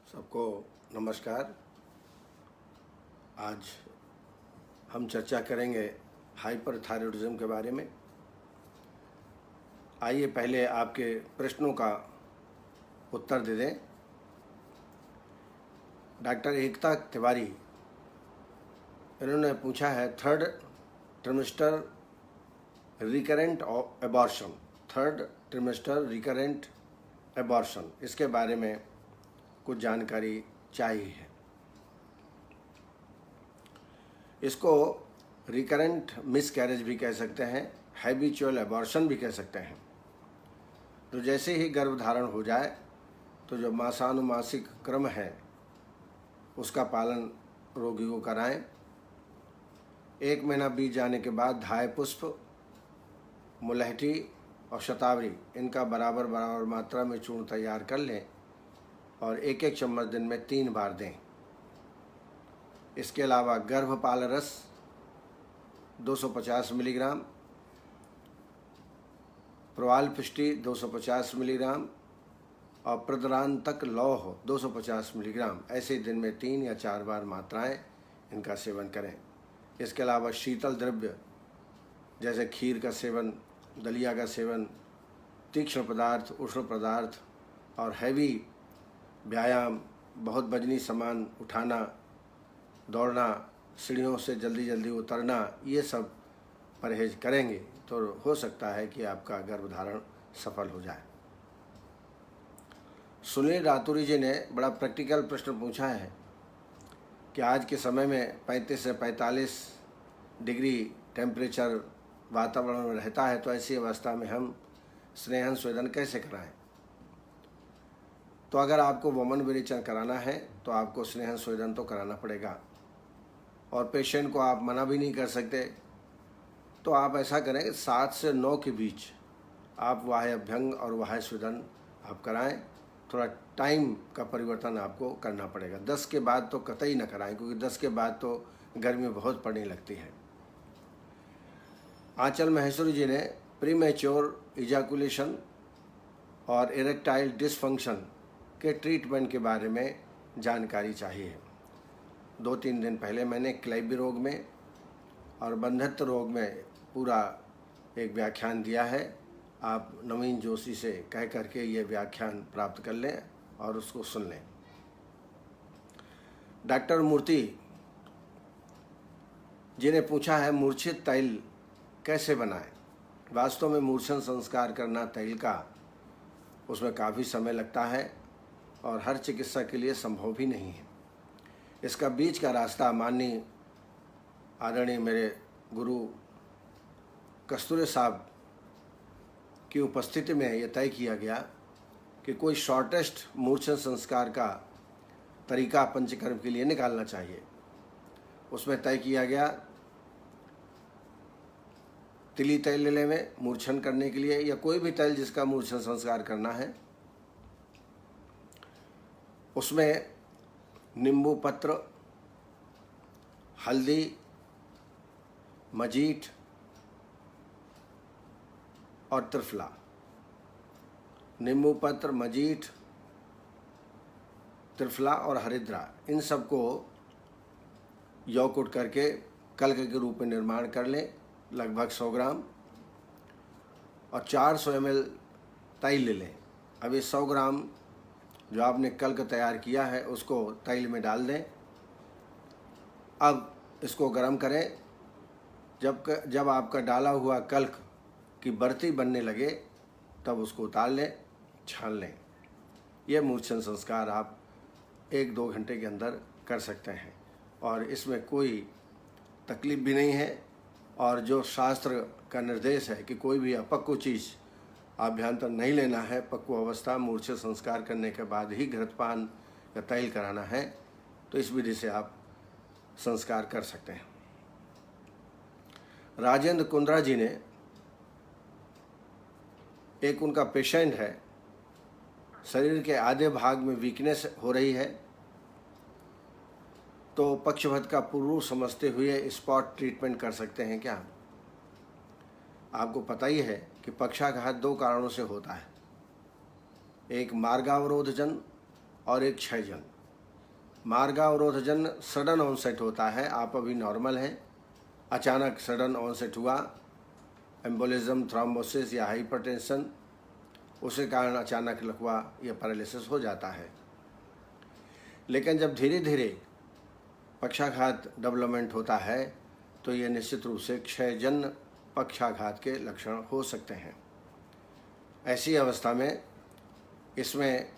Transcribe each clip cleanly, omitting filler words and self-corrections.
सबको नमस्कार। आज हम चर्चा करेंगे हाइपरथायरॉयडिज्म के बारे में। आइए पहले आपके प्रश्नों का उत्तर दे दें। डॉक्टर एकता तिवारी, इन्होंने पूछा है third trimester recurrent abortion, third trimester recurrent abortion, इसके बारे में कुछ जानकारी चाहिए है। इसको रिकरेंट मिसकैरेज भी कह सकते हैं, हैबिचुअल एबॉर्शन भी कह सकते हैं। तो जैसे ही गर्भधारण हो जाए तो जो मासानुमासिक क्रम है उसका पालन रोगी को कराएं। 1 महीना बीत जाने के बाद धाय पुष्प, मुलहठी और शतावरी, इनका बराबर मात्रा में चूर्ण तैयार कर लें और 1-1 चम्मच दिन में 3 बार दें। इसके अलावा गर्भपाल रस 250 मिलीग्राम, प्रवाल पुष्टि 250 मिलीग्राम और प्रद्रांतक लौह 250 मिलीग्राम, ऐसे दिन में 3 या 4 बार मात्राएं इनका सेवन करें। इसके अलावा शीतल द्रव्य जैसे खीर का सेवन, दलिया का सेवन, तीक्ष्ण पदार्थ, उष्ण पदार्थ और हैवी व्यायाम, बहुत वजनी सामान उठाना, दौड़ना, सीढ़ियों से जल्दी जल्दी उतरना, ये सब परहेज करेंगे तो हो सकता है कि आपका गर्भधारण सफल हो जाए। सुनील रातुरी जी ने बड़ा प्रैक्टिकल प्रश्न पूछा है कि आज के समय में 35 से 45 डिग्री टेम्परेचर वातावरण में रहता है, तो ऐसी अवस्था में हम स्नेहन स्वेदन कैसे कराएं। तो अगर आपको वमन विरेचन कराना है तो आपको स्नेहन स्वेदन तो कराना पड़ेगा और पेशेंट को आप मना भी नहीं कर सकते। तो आप ऐसा करें कि 7 से 9 के बीच आप वाह्य अभ्यंग और वाह्य स्वेदन आप कराएं। थोड़ा टाइम का परिवर्तन आपको करना पड़ेगा। 10 के बाद तो कतई ना कराएं, क्योंकि 10 के बाद तो गर्मी बहुत पड़ने लगती है। आंचल महेश्वरी जी ने प्रीमेच्योर इजैकुलेशन और इरेक्टाइल डिसफंक्शन के ट्रीटमेंट के बारे में जानकारी चाहिए। 2-3 दिन पहले मैंने क्लेबी रोग में और बंधत्व रोग में पूरा एक व्याख्यान दिया है। आप नवीन जोशी से कह करके ये व्याख्यान प्राप्त कर लें और उसको सुन लें। डॉक्टर मूर्ति जी ने पूछा है मूर्छित तैल कैसे बनाएं। वास्तव में मूर्छन संस्कार करना तैल का, उसमें काफ़ी समय लगता है और हर चिकित्सा के लिए संभव भी नहीं है। इसका बीच का रास्ता माननीय आदरणीय मेरे गुरु कस्तूरे साहब की उपस्थिति में यह तय किया गया कि कोई शॉर्टेस्ट मूर्छन संस्कार का तरीका पंचकर्म के लिए निकालना चाहिए। उसमें तय किया गया तिली तैल ले लें मूर्छन करने के लिए, या कोई भी तैल जिसका मूर्छन संस्कार करना है। उसमें नींबू पत्र, हल्दी, मजीठ और त्रिफला, नींबू पत्र, मजीठ, त्रिफला और हरिद्रा, इन सबको यौकुट करके कल्क के रूप में निर्माण कर लें, लगभग 100 ग्राम, और 400 ml तैल ले लें। अब ये 100 ग्राम जो आपने कल्क तैयार किया है उसको तैल में डाल दें। अब इसको गर्म करें। जब आपका डाला हुआ कल्क की बर्ती बनने लगे तब उसको उतार लें, छान लें। यह मूर्छन संस्कार आप 1-2 घंटे के अंदर कर सकते हैं और इसमें कोई तकलीफ भी नहीं है। और जो शास्त्र का निर्देश है कि कोई भी अपक्व चीज़ आभ्यंतर नहीं लेना है, पक्व अवस्था मूर्छन संस्कार करने के बाद ही घृतपान या तैल कराना है, तो इस विधि से आप संस्कार कर सकते हैं। राजेंद्र कुंद्रा जी ने, एक उनका पेशेंट है, शरीर के आधे भाग में वीकनेस हो रही है, तो पक्षवत का पूर्व समझते हुए स्पॉट ट्रीटमेंट कर सकते हैं क्या। आपको पता ही है कि पक्षाघात 2 कारणों से होता है, एक मार्गावरोधजन और एक क्षयजन। मार्गावरोधजन सडन ऑनसेट होता है, आप अभी नॉर्मल हैं, अचानक सडन ऑनसेट हुआ, एम्बोलिज्म, थ्रोम्बोसिस या हाइपरटेंशन, उसके कारण अचानक लकवा या पैरालिसिस हो जाता है। लेकिन जब धीरे धीरे पक्षाघात डेवलपमेंट होता है तो ये निश्चित रूप से क्षयजन्य पक्षाघात के लक्षण हो सकते हैं। ऐसी अवस्था में इसमें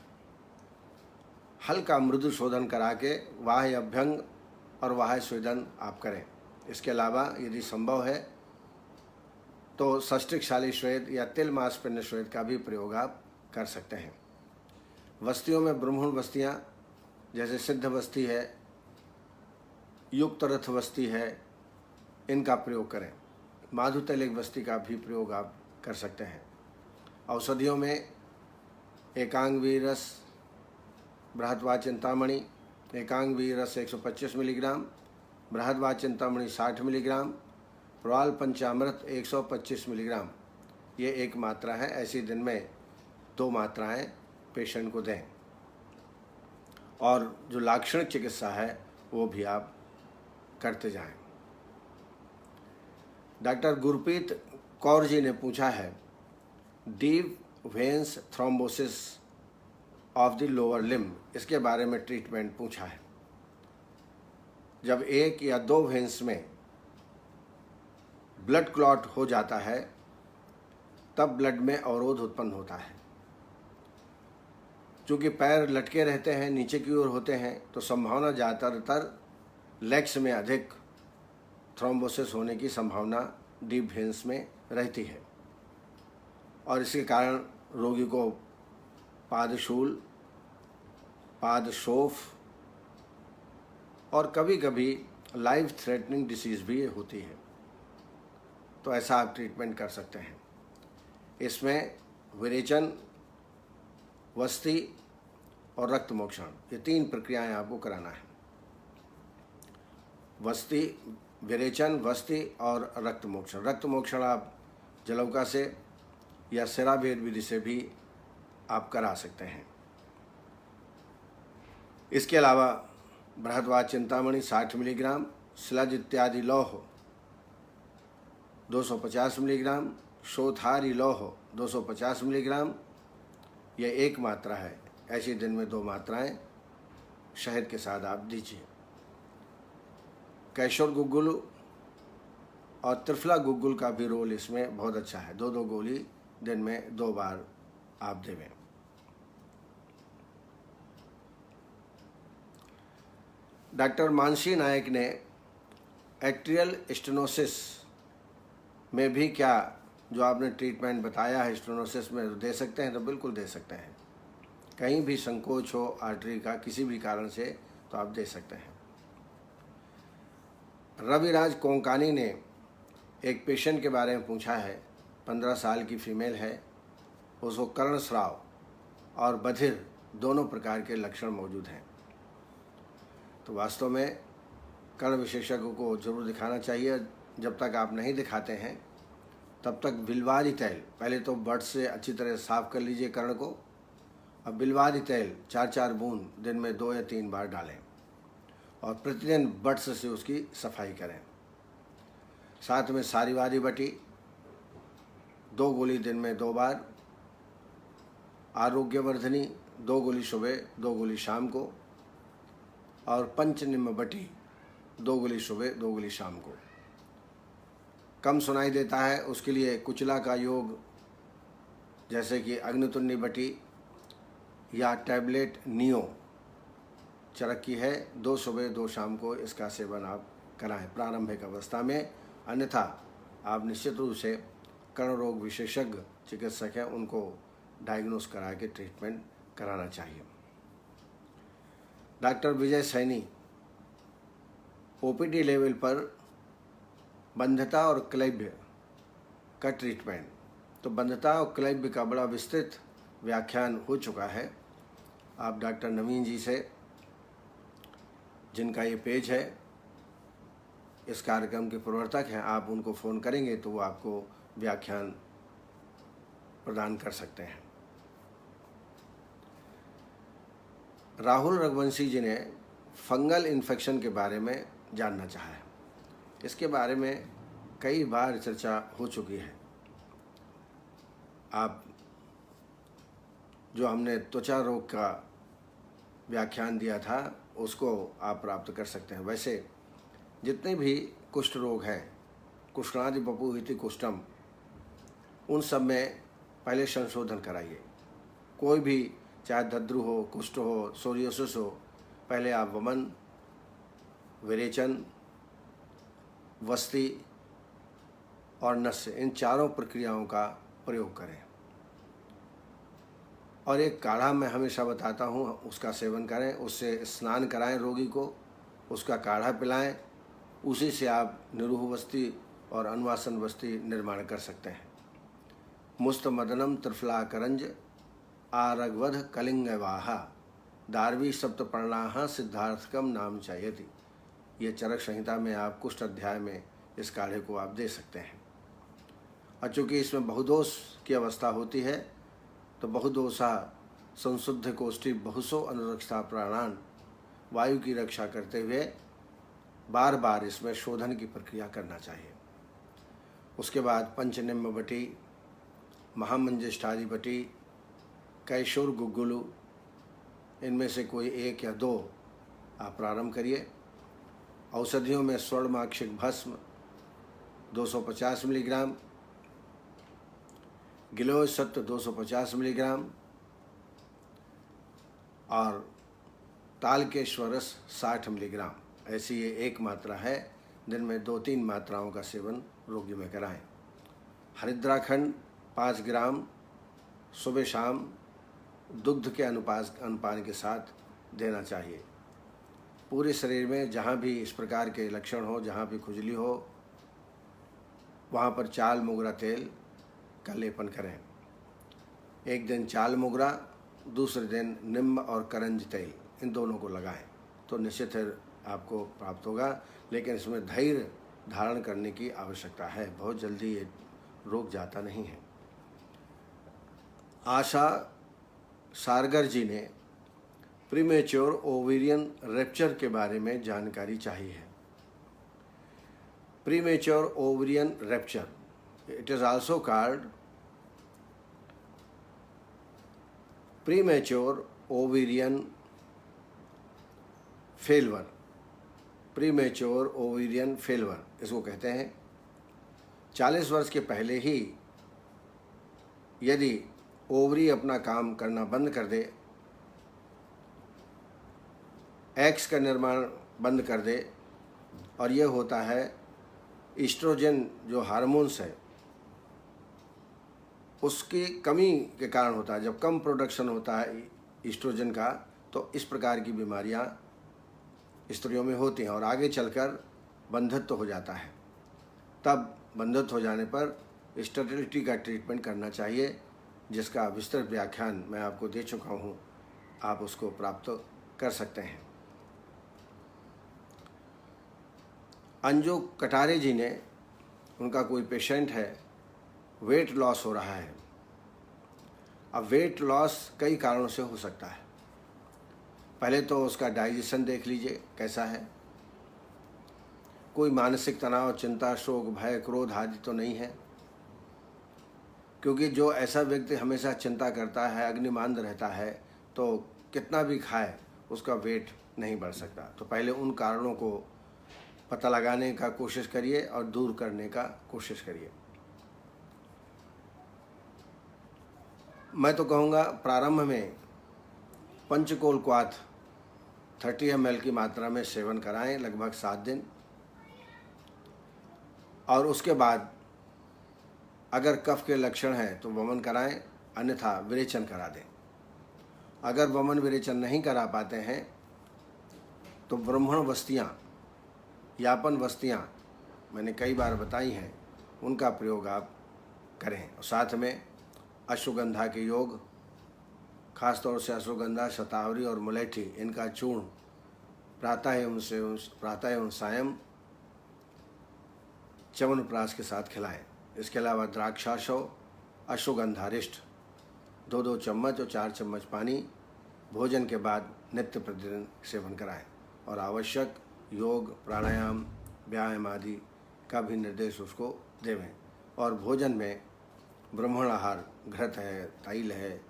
हल्का मृदु शोधन करा के वाह्य अभ्यंग और वाह्य स्वेदन आप करें। इसके अलावा यदि संभव है तो सष्टिकशाली श्वेद या तिल मांसपिंड श्वेद का भी प्रयोग आप कर सकते हैं। वस्तियों में ब्रह्मण वस्तियाँ जैसे सिद्ध वस्ती है, युक्त रथ वस्ती है, इनका प्रयोग करें। माधुतैलिक वस्ती का भी प्रयोग आप कर सकते हैं। औषधियों में एकांग वीरस, बृहद्वा चिंतामणि, एकांग वीरस 125 मिलीग्राम, बृहद्वा चिंतामणि 60 मिलीग्राम, प्रवाल पंचामृत 125 मिलीग्राम, ये एक मात्रा है। ऐसी दिन में 2 मात्राएं पेशेंट को दें। और जो लाक्षणिक चिकित्सा है वो भी आप करते जाएं। डॉक्टर गुरप्रीत कौर जी ने पूछा है, deep veins thrombosis of the lower limb, इसके बारे में ट्रीटमेंट पूछा है। जब 1 या 2 वेन्स में ब्लड क्लॉट हो जाता है तब ब्लड में अवरोध उत्पन्न होता है। चूँकि पैर लटके रहते हैं, नीचे की ओर होते हैं, तो संभावना ज़्यादातर लेग्स में अधिक थ्रोम्बोसिस होने की संभावना डीप वेन्स में रहती है। और इसके कारण रोगी को पादशूल, पादशोफ और कभी कभी लाइफ थ्रेटनिंग डिसीज़ भी होती है। तो ऐसा आप ट्रीटमेंट कर सकते हैं। इसमें विरेचन, वस्ति और रक्त मोक्षण, ये 3 प्रक्रियाएं आपको कराना है। वस्ति, विरेचन, वस्ति और रक्त मोक्षण। रक्त मोक्षण आप जलौका से या सिराभेद विधि से भी आप करा सकते हैं। इसके अलावा बृहद्वा चिंतामणि 60 मिलीग्राम, स्लज इत्यादि लौह 250 मिलीग्राम, शोथारी लौह 250 मिलीग्राम, यह एक मात्रा है। ऐसी दिन में 2 मात्राएं शहद के साथ आप दीजिए। कैशोर गुग्गुल और त्रिफला गुग्गुल का भी रोल इसमें बहुत अच्छा है। 2-2 गोली दिन में 2 बार आप देवें। डॉक्टर मानसी नायक ने एट्रियल स्टेनोसिस में भी क्या जो आपने ट्रीटमेंट बताया है स्टेनोसिस में दे सकते हैं? तो बिल्कुल दे सकते हैं। कहीं भी संकोच हो आर्टरी का किसी भी कारण से तो आप दे सकते हैं। रविराज कोंकानी ने एक पेशेंट के बारे में पूछा है, 15 साल की फीमेल है, उसको कर्णस्राव और बधिर दोनों प्रकार के लक्षण मौजूद हैं। तो वास्तव में कर्ण विशेषज्ञ को जरूर दिखाना चाहिए। जब तक आप नहीं दिखाते हैं तब तक बिलवारी तेल, पहले तो बड से अच्छी तरह साफ कर लीजिए कर्ण को। अब बिलवारी तेल 4-4 बूंद दिन में 2 या 3 बार डालें और प्रतिदिन बड्स से उसकी सफाई करें। साथ में सारीवारी बटी 2 गोली दिन में 2 बार, आरोग्यवर्धनी 2 गोली सुबह 2 गोली शाम को, और पंचनिम्न बटी 2 गोली सुबह 2 गोली शाम को। कम सुनाई देता है उसके लिए कुचला का योग जैसे कि अग्नितुंडी बटी या टैबलेट नियो चरक्की है, 2 सुबह 2 शाम को इसका सेवन आप कराएं प्रारंभिक अवस्था में। अन्यथा आप निश्चित रूप से कर्ण रोग विशेषज्ञ चिकित्सक हैं, उनको डायग्नोस करा के ट्रीटमेंट कराना चाहिए। डॉक्टर विजय सैनी ओपीडी लेवल पर बंधता और क्लैब्य का ट्रीटमेंट, तो बंधता और क्लैब्य का बड़ा विस्तृत व्याख्यान हो चुका है। आप डॉक्टर नवीन जी से, जिनका ये पेज है, इस कार्यक्रम के प्रवर्तक हैं, आप उनको फ़ोन करेंगे तो वो आपको व्याख्यान प्रदान कर सकते हैं। राहुल रघुवंशी जी ने फंगल इन्फेक्शन के बारे में जानना चाहा है। इसके बारे में कई बार चर्चा हो चुकी है। आप जो हमने त्वचा रोग का व्याख्यान दिया था उसको आप प्राप्त कर सकते हैं। वैसे जितने भी कुष्ठ रोग हैं, कुष्ठादि बपुहिति कुष्ठम, उन सब में पहले संशोधन कराइए। कोई भी चाहे दद्रु हो, कुष्ठ हो, सोरियोसिस हो, पहले आप वमन, विरेचन, वस्ति और नस्य, इन चारों प्रक्रियाओं का प्रयोग करें। और एक काढ़ा मैं हमेशा बताता हूँ, उसका सेवन करें, उससे स्नान कराएं रोगी को, उसका काढ़ा पिलाएं, उसी से आप निरूह वस्ति और अनुवासन वस्ति निर्माण कर सकते हैं। मुस्त मदनम त्रिफलाकरंज आरगवध कलिंगवाहा दारवी सप्तपर्णाः सिद्धार्थकम नाम चायति। ये चरक संहिता में आप कुष्ठ अध्याय में इस काढ़े को आप दे सकते हैं। और चूँकि इसमें बहुदोष की अवस्था होती है तो बहुदोषा संशुद्ध कोष्ठी बहुसो अनुरक्षा प्राणान, वायु की रक्षा करते हुए बार बार इसमें शोधन की प्रक्रिया करना चाहिए। उसके बाद पंचनिम्ब बटी, महामंजिष्ठादि बटी, कैशोर गुग्गुलु, इनमें से कोई एक या दो आप प्रारंभ करिए। औषधियों में स्वर्णमाक्षिक भस्म 250 मिलीग्राम, गिलोय सत्व 250 मिलीग्राम और तालकेश्वरस 60 मिलीग्राम, ऐसी ये एक मात्रा है। दिन में 2-3 मात्राओं का सेवन रोगी में कराएं। हरिद्राखंड 5 ग्राम सुबह शाम दुग्ध के अनुपान के साथ देना चाहिए। पूरे शरीर में जहाँ भी इस प्रकार के लक्षण हो, जहाँ भी खुजली हो, वहाँ पर चाल मोगरा तेल का लेपन करें। एक दिन चाल मोगरा, दूसरे दिन निम्ब और करंज तेल, इन दोनों को लगाएं तो निश्चित है आपको प्राप्त होगा। लेकिन इसमें धैर्य धारण करने की आवश्यकता है, बहुत जल्दी ये रोग जाता नहीं है। आशा सारगर जी ने प्रीमेच्योर ओवेरियन रप्चर के बारे में जानकारी चाहिए है। Premature ovarian rupture, it is also called premature ovarian failure, premature ovarian failure इसको कहते हैं। 40 वर्ष के पहले ही यदि ओवरी अपना काम करना बंद कर दे, एग्स का निर्माण बंद कर दे, और यह होता है ईस्ट्रोजन जो हार्मोन्स है उसकी कमी के कारण होता है। जब कम प्रोडक्शन होता है ईस्ट्रोजन का तो इस प्रकार की बीमारियां स्त्रियों में होती हैं और आगे चलकर बंधत्व हो जाता है। तब बंधत्व हो जाने पर स्टेरिलिटी का ट्रीटमेंट करना चाहिए, जिसका विस्तृत व्याख्यान मैं आपको दे चुका हूँ, आप उसको प्राप्त कर सकते हैं। अंजू कटारे जी ने, उनका कोई पेशेंट है, वेट लॉस हो रहा है। अब वेट लॉस कई कारणों से हो सकता है। पहले तो उसका डाइजेशन देख लीजिए कैसा है। कोई मानसिक तनाव, चिंता, शोक, भय, क्रोध आदि तो नहीं है, क्योंकि जो ऐसा व्यक्ति हमेशा चिंता करता है, अग्निमांद रहता है, तो कितना भी खाए उसका वेट नहीं बढ़ सकता। तो पहले उन कारणों को पता लगाने का कोशिश करिए और दूर करने का कोशिश करिए। मैं तो कहूँगा प्रारंभ में पंचकोल क्वाथ 30 ml की मात्रा में सेवन कराएं लगभग 7 दिन, और उसके बाद अगर कफ के लक्षण हैं तो वमन कराएं, अन्यथा विरेचन करा दें। अगर वमन विरेचन नहीं करा पाते हैं तो ब्राह्मण वस्तियाँ, यापन वस्तियाँ मैंने कई बार बताई हैं, उनका प्रयोग आप करें। और साथ में अश्वगंधा के योग, खासतौर से अश्वगंधा, शतावरी और मुलैठी, इनका चूर्ण प्रातः एवं सायं च्यवनप्राश के साथ खिलाएं। इसके अलावा द्राक्षाशव, अश्वगंधारिष्ट 2-2 चम्मच और 4 चम्मच पानी भोजन के बाद नित्य प्रतिदिन सेवन कराएं। और आवश्यक योग, प्राणायाम, व्यायाम आदि का भी निर्देश उसको देवें। और भोजन में ब्राह्मण आहार, घृत है, तैल है,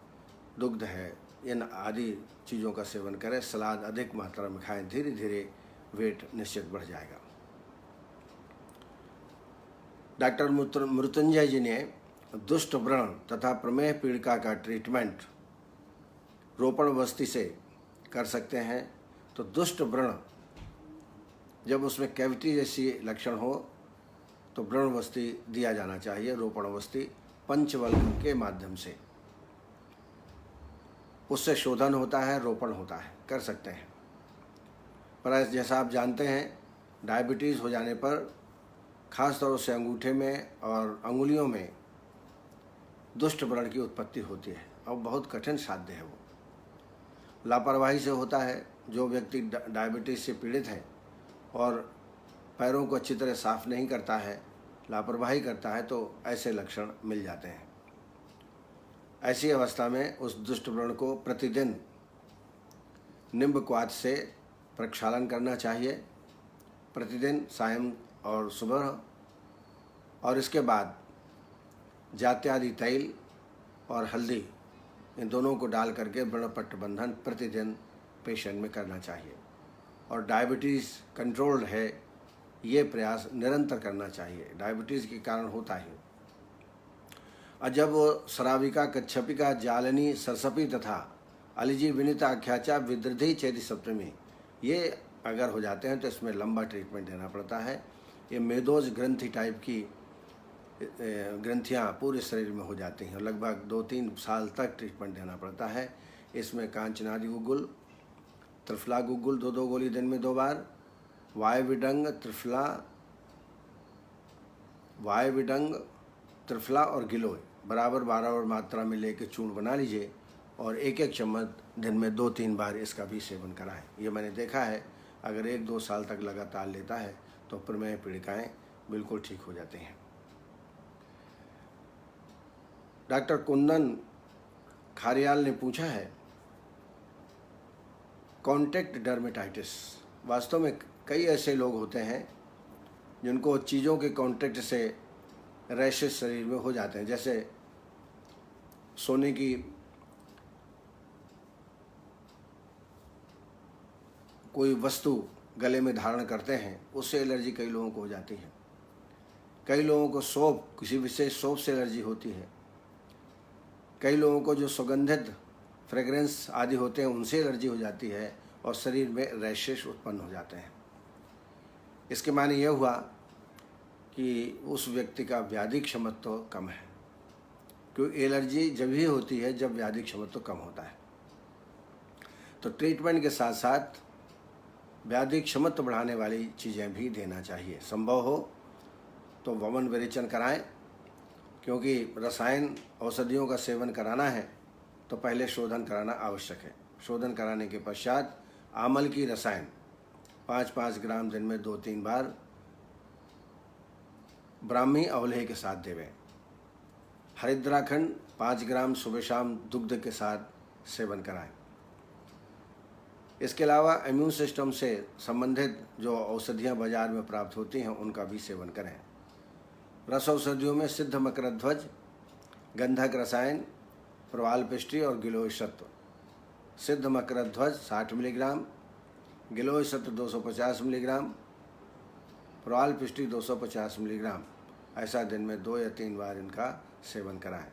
दुग्ध है, इन आदि चीज़ों का सेवन करें। सलाद अधिक मात्रा में खाएं। धीरे धीरे वेट निश्चित बढ़ जाएगा। डॉक्टर मृत्युंजय जी ने दुष्ट व्रण तथा प्रमेह पीड़िका का ट्रीटमेंट रोपण वस्ती से कर सकते हैं। तो दुष्ट व्रण, जब उसमें कैविटी जैसी लक्षण हो तो व्रण वस्ती दिया जाना चाहिए। रोपण वस्ती पंचवल्क के माध्यम से, उससे शोधन होता है, रोपण होता है, कर सकते हैं। पर जैसा आप जानते हैं, डायबिटीज़ हो जाने पर खास तौर से अंगूठे में और अंगुलियों में दुष्ट व्रण की उत्पत्ति होती है और बहुत कठिन साध्य है। वो लापरवाही से होता है। जो व्यक्ति डायबिटीज़ से पीड़ित है और पैरों को अच्छी तरह साफ नहीं करता है, लापरवाही करता है, तो ऐसे लक्षण मिल जाते हैं। ऐसी अवस्था में उस दुष्ट व्रण को प्रतिदिन निम्ब क्वाथ से प्रक्षालन करना चाहिए, प्रतिदिन सायं और सुबह। और इसके बाद जात्यादि तैल और हल्दी, इन दोनों को डाल करके व्रणपट्ट बंधन प्रतिदिन पेशेंट में करना चाहिए। और डायबिटीज़ कंट्रोल्ड है, ये प्रयास निरंतर करना चाहिए। डायबिटीज़ के कारण होता है। और जब वो श्राविका, कच्छपिका, जालनी, सरसपी तथा अलिजी, विनीता, आख्याचा, विदृधि, चेति सप्तमी, ये अगर हो जाते हैं तो इसमें लंबा ट्रीटमेंट देना पड़ता है। ये मेदोज ग्रंथि टाइप की ग्रंथियाँ पूरे शरीर में हो जाती हैं। लगभग 2-3 साल तक ट्रीटमेंट देना पड़ता है। इसमें कांचनादि गुग्गुल, त्रिफला गुग्गुल 2-2 गोली दिन में 2 बार, वायविडंग, त्रिफला और गिलोय बराबर मात्रा में लेके चूर्ण बना लीजिए और 1-1 चम्मच दिन में 2-3 बार इसका भी सेवन कराएं। ये मैंने देखा है, अगर 1-2 साल तक लगातार लेता है तो प्रमेह पीड़िकाएँ बिल्कुल ठीक हो जाती हैं। डॉक्टर कुंदन खारियाल ने पूछा है, कॉन्टैक्ट डर्मेटाइटिस, वास्तव में कई ऐसे लोग होते हैं जिनको चीज़ों के कॉन्टैक्ट से रैशेस शरीर में हो जाते हैं। जैसे सोने की कोई वस्तु गले में धारण करते हैं, उससे एलर्जी कई लोगों को हो जाती है। कई लोगों को सोप, किसी विशेष सोप से एलर्जी होती है। कई लोगों को जो सुगंधित फ्रेग्रेंस आदि होते हैं उनसे एलर्जी हो जाती है और शरीर में रैशेस उत्पन्न हो जाते हैं। इसके माने यह हुआ कि उस व्यक्ति का व्याधि क्षमत्व तो कम है, क्योंकि एलर्जी जब ही होती है जब व्याधि क्षमत्व तो कम होता है। तो ट्रीटमेंट के साथ साथ व्याधि क्षमत्व बढ़ाने वाली चीज़ें भी देना चाहिए। संभव हो तो वमन विरेचन कराएं, क्योंकि रसायन औषधियों का सेवन कराना है तो पहले शोधन कराना आवश्यक है। शोधन कराने के पश्चात आमल की रसायन 5-5 ग्राम दिन में 2-3 बार ब्राह्मी अवलेह के साथ देवें। हरिद्राखंड 5 ग्राम सुबह शाम दुग्ध के साथ सेवन कराएं। इसके अलावा इम्यून सिस्टम से संबंधित जो औषधियाँ बाजार में प्राप्त होती हैं उनका भी सेवन करें। रस औषधियों में सिद्ध मकरध्वज, गंधक रसायन, प्रवाल पिष्टी और गिलोय सत्व। सिद्ध मकरध्वज 60 मिलीग्राम, गिलोय सत्व 250 मिलीग्राम, प्रवाल पिष्टी 250 मिलीग्राम, ऐसा दिन में 2 या 3 बार इनका सेवन कराएं।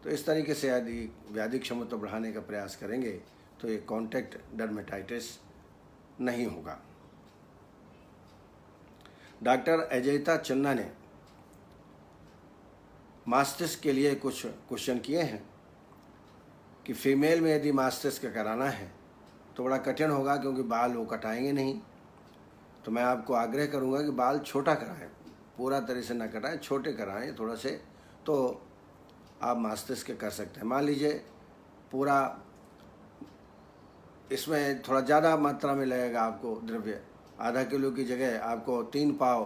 तो इस तरीके से यदि व्याधि क्षमता बढ़ाने का प्रयास करेंगे तो ये कॉन्टैक्ट डर्मेटाइटिस नहीं होगा। डॉक्टर अजयता चन्ना ने मस्तिष्क के लिए कुछ क्वेश्चन किए हैं कि फीमेल में यदि मस्तिष्क कराना है तो बड़ा कठिन होगा, क्योंकि बाल वो कटाएंगे नहीं। तो मैं आपको आग्रह करूंगा कि बाल छोटा कराएं, पूरा तरह से ना कटाएं, छोटे कराएं थोड़ा से, तो आप मस्तिष्क कर सकते हैं। मान लीजिए पूरा इसमें थोड़ा ज़्यादा मात्रा में लगेगा आपको द्रव्य, आधा किलो की जगह आपको 3 पाव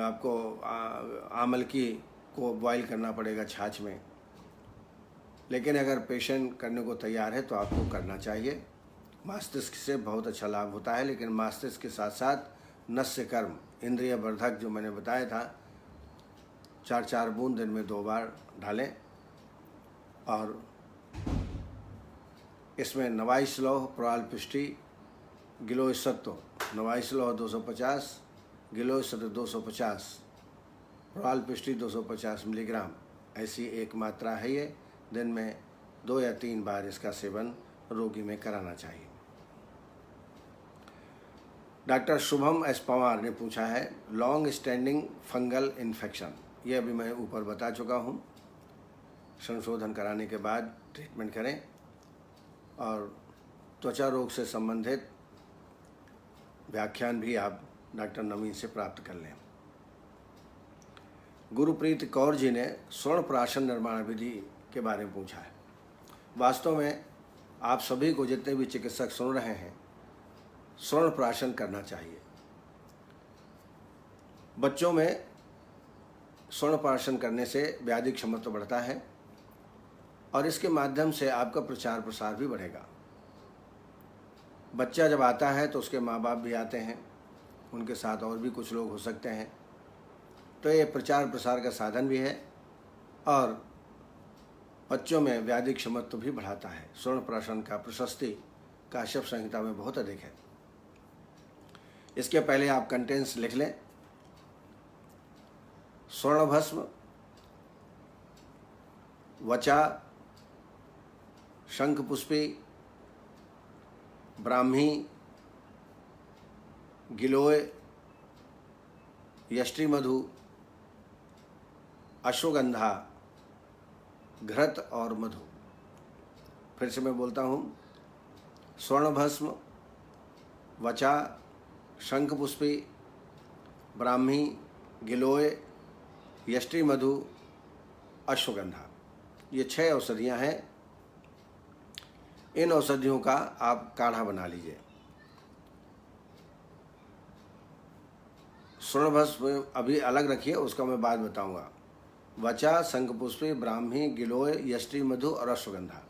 आपको आमल की को बॉईल करना पड़ेगा छाछ में। लेकिन अगर पेशेंट करने को तैयार है तो आपको करना चाहिए। मस्तिष्क से बहुत अच्छा लाभ होता है, लेकिन मस्तिष्क के साथ साथ नस्य कर्म, इंद्रिय वर्धक जो मैंने बताया था, 4-4 बूंद दिन में 2 बार डालें। और इसमें नवाइश लौह, प्रवाल पुष्टि, गिलोय सत्व, नवाइश लौह 250, गिलोय सत्व 250, प्रवाल पुष्टि 250 मिलीग्राम, ऐसी एक मात्रा है ये। दिन में 2 या 3 बार इसका सेवन रोगी में कराना चाहिए। डॉक्टर शुभम एस पवार ने पूछा है, लॉन्ग स्टैंडिंग फंगल इन्फेक्शन, ये अभी मैं ऊपर बता चुका हूँ। संशोधन कराने के बाद ट्रीटमेंट करें और त्वचा रोग से संबंधित व्याख्यान भी आप डॉक्टर नवीन से प्राप्त कर लें। गुरुप्रीत कौर जी ने स्वर्ण प्राशन निर्माण विधि के बारे में पूछा है। वास्तव में आप सभी को, जितने भी चिकित्सक सुन रहे हैं, स्वर्ण प्राशन करना चाहिए। बच्चों में स्वर्ण प्राशन करने से व्याधि क्षमता बढ़ता है और इसके माध्यम से आपका प्रचार प्रसार भी बढ़ेगा। बच्चा जब आता है तो उसके माँ बाप भी आते हैं, उनके साथ और भी कुछ लोग हो सकते हैं, तो ये प्रचार प्रसार का साधन भी है और बच्चों में व्याधि क्षमता भी बढ़ाता है। स्वर्ण प्राशन का प्रशस्ति काश्यप संहिता में बहुत अधिक है। इसके पहले आप कंटेंट्स लिख लें। स्वर्ण भस्म, वचा, शंख पुष्पी, ब्राह्मी, गिलोय, यष्टि मधु, अश्वगंधा, घृत और मधु। फिर से मैं बोलता हूँ, स्वर्ण भस्म, वचा, शंख पुष्पी, ब्राह्मी, गिलोय, यष्टि मधु, अश्वगंधा, ये 6 औषधियाँ हैं। इन औषधियों का आप काढ़ा बना लीजिए। स्वर्ण भस्म अभी अलग रखिए, उसका मैं बाद बताऊंगा। वचा, शंखपुष्पी, ब्राह्मी, गिलोय, यष्टि मधु और अश्वगंधा,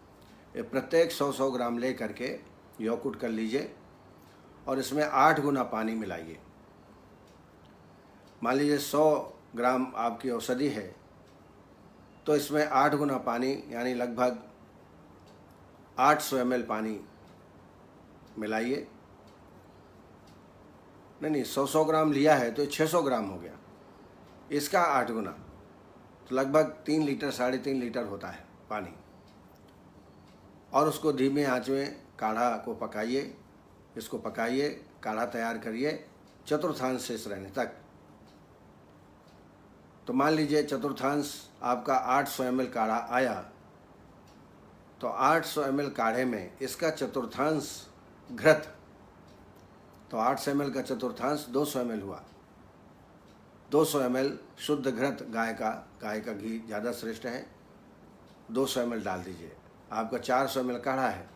ये प्रत्येक 100-100 ग्राम ले करके यौकुट कर लीजिए और इसमें 8 गुना पानी मिलाइए। मान लीजिए 100 ग्राम आपकी औषधि है तो इसमें 8 गुना पानी यानी लगभग 800 ml पानी मिलाइए। नहीं 100-100 ग्राम लिया है तो 600 ग्राम हो गया, इसका 8 गुना, तो लगभग 3 लीटर 3.5 लीटर होता है पानी। और उसको धीमे आंच में काढ़ा को पकाइए, इसको पकाइए, काढ़ा तैयार करिए चतुर्थांश शेष रहने तक। तो मान लीजिए चतुर्थांश आपका 800 ml काढ़ा आया, तो 800 ml काढ़े में इसका चतुर्थांश घृत, तो 800 ml का चतुर्थांश 200 ml हुआ। 200 ml शुद्ध घृत, गाय का घी ज़्यादा श्रेष्ठ है, 200 ml डाल दीजिए। आपका 400 ml काढ़ा है।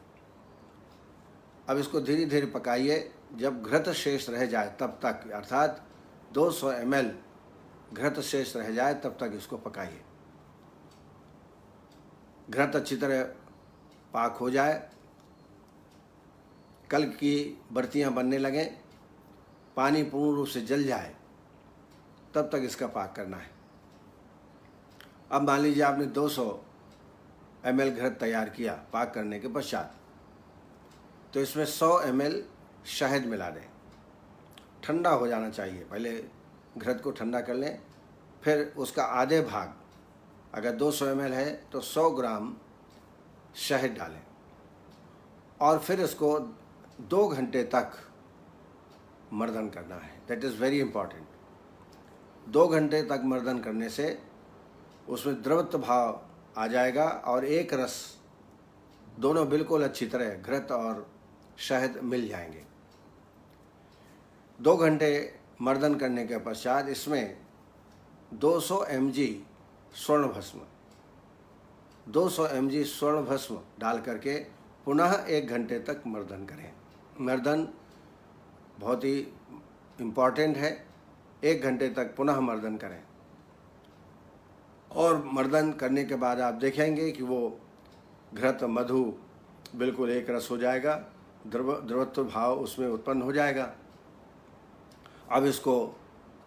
अब इसको धीरे धीरे पकाइए, जब घृत शेष रह जाए तब तक, अर्थात 200 ml घृत शेष रह जाए तब तक इसको पकाइए। घृत अच्छी तरह पाक हो जाए, कल की बर्तियां बनने लगें, पानी पूर्ण रूप से जल जाए, तब तक इसका पाक करना है। अब मान लीजिए आपने 200 ml घृत तैयार किया पाक करने के पश्चात, तो इसमें 100 ml शहद मिला दें। ठंडा हो जाना चाहिए, पहले घृत को ठंडा कर लें, फिर उसका आधे भाग, अगर 200 ml है तो 100 ग्राम शहद डालें और फिर इसको 2 घंटे तक मर्दन करना है। That is very important. 2 घंटे तक मर्दन करने से उसमें द्रवत्व भाव आ जाएगा और एक रस, दोनों बिल्कुल अच्छी तरह घृत और शहद मिल जाएंगे। 2 घंटे मर्दन करने के पश्चात इसमें 200 mg स्वर्ण भस्म, 200 mg स्वर्ण भस्म डाल करके पुनः 1 घंटे तक मर्दन करें। मर्दन बहुत ही इम्पॉर्टेंट है। 1 घंटे तक पुनः मर्दन करें और मर्दन करने के बाद आप देखेंगे कि वो घृत मधु बिल्कुल एक रस हो जाएगा द्रवत्व भाव उसमें उत्पन्न हो जाएगा। अब इसको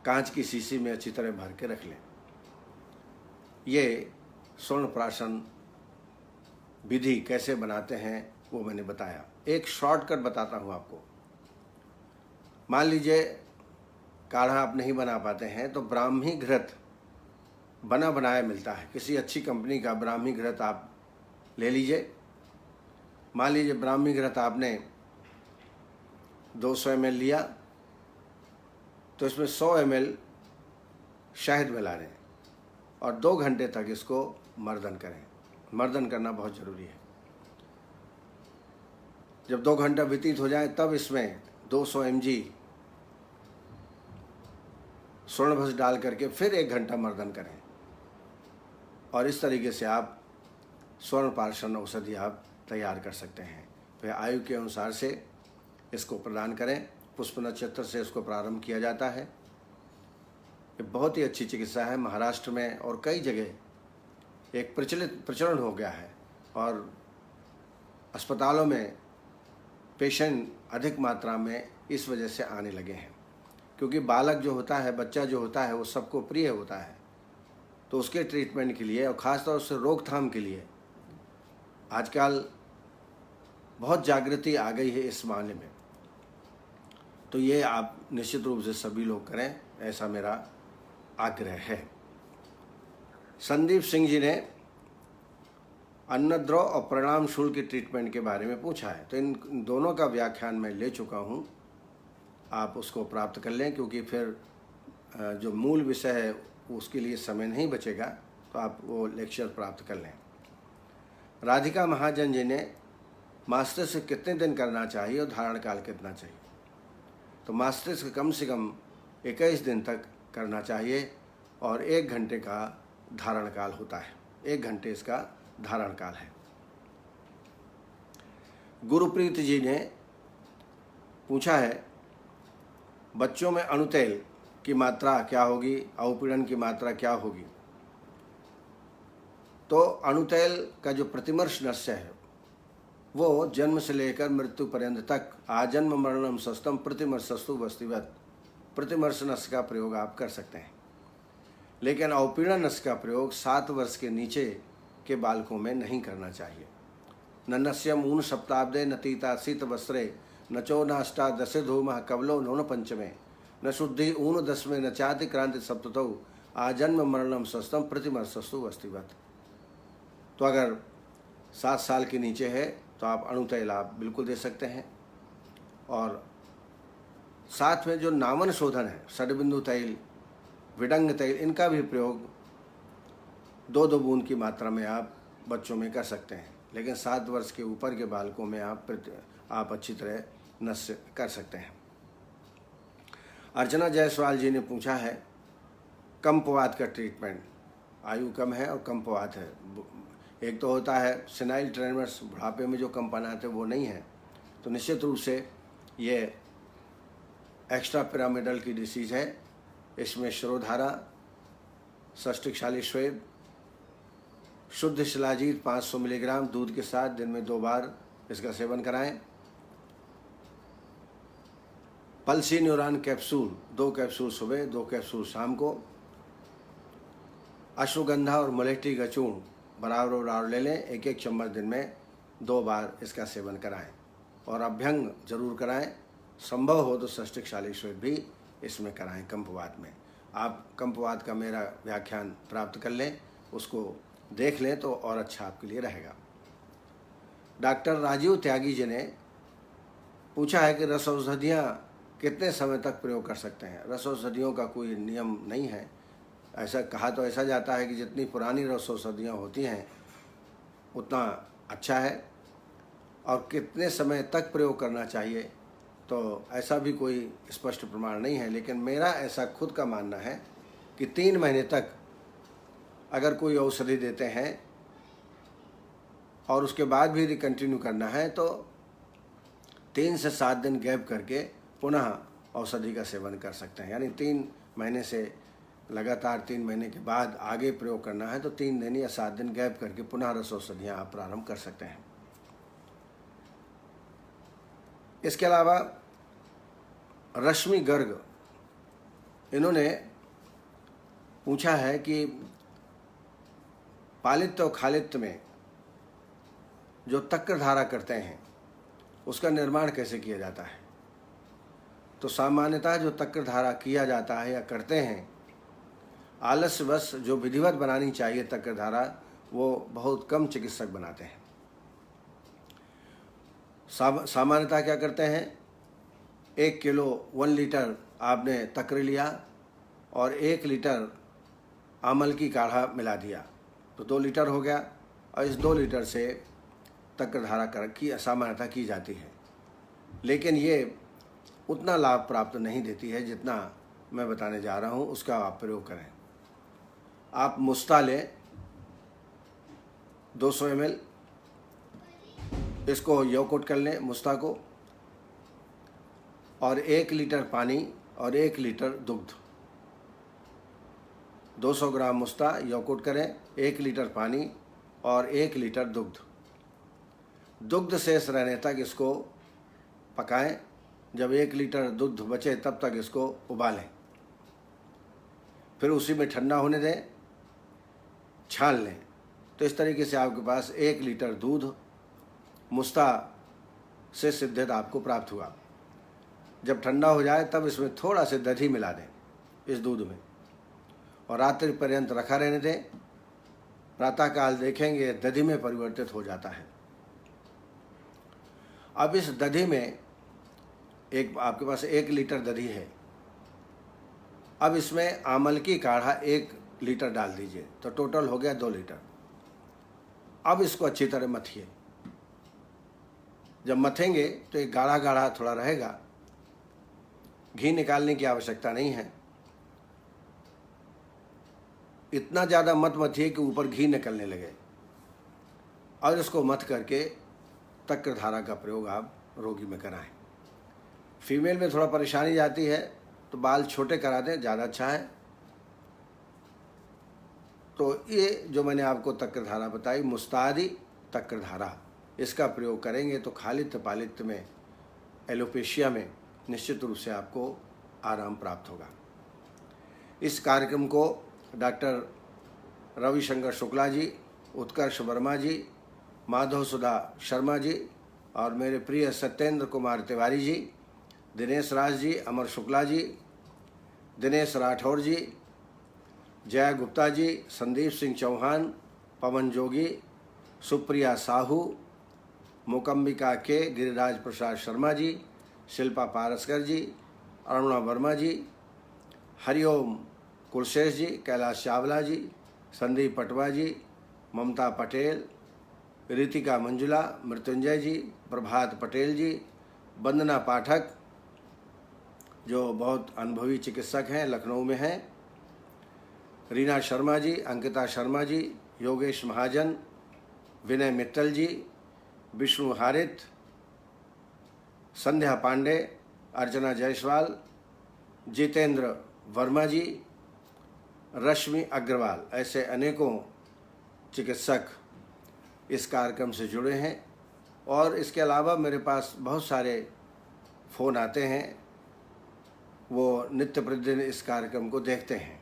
कांच की शीशी में अच्छी तरह भर के रख लें। ये स्वर्ण प्राशन विधि कैसे बनाते हैं वो मैंने बताया। एक शॉर्टकट बताता हूँ आपको। मान लीजिए काढ़ा आप नहीं बना पाते हैं तो ब्राह्मी घृत बना बनाया मिलता है, किसी अच्छी कंपनी का ब्राह्मी घृत आप ले लीजिए। मान लीजिए ब्राह्मी घृत आपने 200 ml लिया तो इसमें 100 ml शहद मिला दें और 2 घंटे तक इसको मर्दन करें। मर्दन करना बहुत ज़रूरी है। जब 2 घंटा व्यतीत हो जाए तब इसमें 200 mg स्वर्णभस्म डाल करके फिर 1 घंटा मर्दन करें और इस तरीके से आप स्वर्ण प्राशन औषधि आप तैयार कर सकते हैं। फिर आयु के अनुसार से इसको प्रदान करें। पुष्प नक्षत्र से इसको प्रारंभ किया जाता है। ये बहुत ही अच्छी चिकित्सा है। महाराष्ट्र में और कई जगह एक प्रचलन हो गया है और अस्पतालों में पेशेंट अधिक मात्रा में इस वजह से आने लगे हैं, क्योंकि बालक जो होता है, बच्चा जो होता है, वो सबको प्रिय होता है। तो उसके ट्रीटमेंट के लिए और ख़ासतौर से रोकथाम के लिए आजकल बहुत जागृति आ गई है इस मामले में। तो ये आप निश्चित रूप से सभी लोग करें, ऐसा मेरा आग्रह है। संदीप सिंह जी ने अन्नद्रव और परिणाम शुल्क की ट्रीटमेंट के बारे में पूछा है। तो इन दोनों का व्याख्यान मैं ले चुका हूँ, आप उसको प्राप्त कर लें, क्योंकि फिर जो मूल विषय है उसके लिए समय नहीं बचेगा, तो आप वो लेक्चर प्राप्त कर लें। राधिका महाजन जी ने मास्टर्स कितने दिन करना चाहिए और धारण काल कितना चाहिए। तो मास्टर्स कम से कम 21 दिन तक करना चाहिए और 1 घंटे का धारण काल होता है। 1 घंटे इसका धारण काल है। गुरुप्रीत जी ने पूछा है, बच्चों में अणुतेल की मात्रा क्या होगी, अवपीड़न की मात्रा क्या होगी। तो अणुतेल का जो प्रतिमर्श नस्य है वो जन्म से लेकर मृत्यु पर्यंत तक आजन्म मरणम सस्तम प्रतिमर्शस्तु वस्तिवत प्रतिमर्श नस्य का प्रयोग आप कर सकते हैं। लेकिन अवपीड़न नस्य का प्रयोग 7 वर्ष के नीचे के बालकों में नहीं करना चाहिए। न नस्यम ऊन सप्ताब्दे न तीता शीत वस्त्रे न चो नाष्टा दशे धूमः कवलो नोन पंचमे न शुद्धि ऊन दसवें न चाति क्रांति सप्ततौ आजन्म मरणम सस्तम प्रतिमर्शस्तु वस्तिवत। तो अगर 7 साल के नीचे है तो आप अणुतैल आप बिल्कुल दे सकते हैं। और साथ में जो नामन शोधन है, षडबिंदु तैल, विडंग तैल, इनका भी प्रयोग 2-2 बूंद की मात्रा में आप बच्चों में कर सकते हैं। लेकिन 7 वर्ष के ऊपर के बालकों में आप अच्छी तरह नस्य कर सकते हैं। अर्चना जायसवाल जी ने पूछा है, कंपवात का ट्रीटमेंट। आयु कम है और कंपवात है। एक तो होता है सेनाइल ट्रेमर्स, बुढ़ापे में जो कंपन आते हैं वो नहीं है। तो निश्चित रूप से ये एक्स्ट्रा पिरामिडल की डिसीज़ है। इसमें शिरोधारा, सष्टिकशाली श्वेत, शुद्ध शिलाजीत 500 मिलीग्राम दूध के साथ दिन में 2 बार इसका सेवन कराएं। पल्सी न्यूरॉन कैप्सूल 2 कैप्सूल सुबह, 2 कैप्सूल शाम को। अश्वगंधा और मलेठी का चूर्ण बराबर ले लें। 1-1 चम्मच दिन में 2 बार इसका सेवन कराएं और अभ्यंग जरूर कराएं। संभव हो तो सष्टिकशाली श्वेत भी इसमें कराएं कंपवात में। आप कंपवात का मेरा व्याख्यान प्राप्त कर लें, उसको देख लें तो और अच्छा आपके लिए रहेगा। डॉक्टर राजीव त्यागी जी ने पूछा है कि रस औषधियाँ कितने समय तक प्रयोग कर सकते हैं। रस औषधियों का कोई नियम नहीं है। ऐसा कहा तो ऐसा जाता है कि जितनी पुरानी रस औषधियाँ होती हैं उतना अच्छा है, और कितने समय तक प्रयोग करना चाहिए तो ऐसा भी कोई स्पष्ट प्रमाण नहीं है। लेकिन मेरा ऐसा खुद का मानना है कि 3 महीने तक अगर कोई औषधि देते हैं और उसके बाद भी यदि कंटिन्यू करना है तो 3 से 7 दिन गैप करके पुनः औषधि का सेवन कर सकते हैं। यानी 3 महीने से लगातार 3 महीने के बाद आगे प्रयोग करना है तो 3 दिन या 7 दिन गैप करके पुनः रस औषधियाँ आप प्रारंभ कर सकते हैं। इसके अलावा रश्मि गर्ग, इन्होंने पूछा है कि पालित और खालित में जो तक्र धारा करते हैं उसका निर्माण कैसे किया जाता है। तो सामान्यतः जो तक्र धारा किया जाता है या करते हैं, आलस्यवश जो विधिवत बनानी चाहिए तक्र धारा, वो बहुत कम चिकित्सक बनाते हैं। सामान्यतः क्या करते हैं, 1 किलो 1 लीटर आपने तक्र लिया और 1 लीटर आमल की काढ़ा मिला दिया तो 2 लीटर हो गया, और इस 2 लीटर से तक्र धारा की सामान्यतः की जाती है। लेकिन ये उतना लाभ प्राप्त नहीं देती है जितना मैं बताने जा रहा हूँ, उसका आप प्रयोग करें। आप मुस्ता लें 200 ml, इसको यौकुट कर लें मुस्ता को, और 1 लीटर पानी और 1 लीटर दुग्ध। 200 ग्राम मुस्ता यौकुट करें, 1 लीटर पानी और 1 लीटर दुग्ध। दुग्ध शेष रहने तक इसको पकाएं। जब 1 लीटर दूध बचे तब तक इसको उबालें, फिर उसी में ठंडा होने दें, छान लें। तो इस तरीके से आपके पास 1 लीटर दूध मुस्ता से सिद्धत आपको प्राप्त हुआ। जब ठंडा हो जाए तब इसमें थोड़ा से दही मिला दें इस दूध में, और रात्रि पर्यंत रखा रहने दें। प्रातःकाल देखेंगे दही में परिवर्तित हो जाता है। अब इस दही में आपके पास 1 लीटर दही है, अब इसमें आमल की काढ़ा 1 लीटर डाल दीजिए, तो टोटल हो गया 2 लीटर। अब इसको अच्छी तरह मथिए। जब मथेंगे तो एक गाढ़ा गाढ़ा थोड़ा रहेगा, घी निकालने की आवश्यकता नहीं है। इतना ज़्यादा मत मथिए कि ऊपर घी निकलने लगे, और इसको मथ करके तक्र धारा का प्रयोग आप रोगी में कराएं। फीमेल में थोड़ा परेशानी जाती है तो बाल छोटे करा दें, ज़्यादा अच्छा है। तो ये जो मैंने आपको तक्र धारा बताई, मुस्तादी तक्र धारा, इसका प्रयोग करेंगे तो खालित पालित में, एलोपेशिया में निश्चित रूप से आपको आराम प्राप्त होगा। इस कार्यक्रम को डॉक्टर रविशंकर शुक्ला जी, उत्कर्ष वर्मा जी, माधव सुधा शर्मा जी और मेरे प्रिय सत्येंद्र कुमार तिवारी जी, दिनेश राज जी, अमर शुक्ला जी, दिनेश राठौर जी, जया गुप्ता जी, संदीप सिंह चौहान, पवन जोगी, सुप्रिया साहू, मोकम्बिका के, गिरिराज प्रसाद शर्मा जी, शिल्पा पारसकर जी, अरुणा वर्मा जी, हरिओम कुलशेष जी, कैलाश चावला जी, संदीप पटवा जी, ममता पटेल, रितिका मंजुला, मृत्युंजय जी, प्रभात पटेल जी, वंदना पाठक जो बहुत अनुभवी चिकित्सक हैं, लखनऊ में हैं, रीना शर्मा जी, अंकिता शर्मा जी, योगेश महाजन, विनय मित्तल जी, विष्णु हारित, संध्या पांडे, अर्चना जायसवाल, जितेंद्र वर्मा जी, रश्मि अग्रवाल, ऐसे अनेकों चिकित्सक इस कार्यक्रम से जुड़े हैं। और इसके अलावा मेरे पास बहुत सारे फ़ोन आते हैं, वो नित्य प्रतिदिन इस कार्यक्रम को देखते हैं।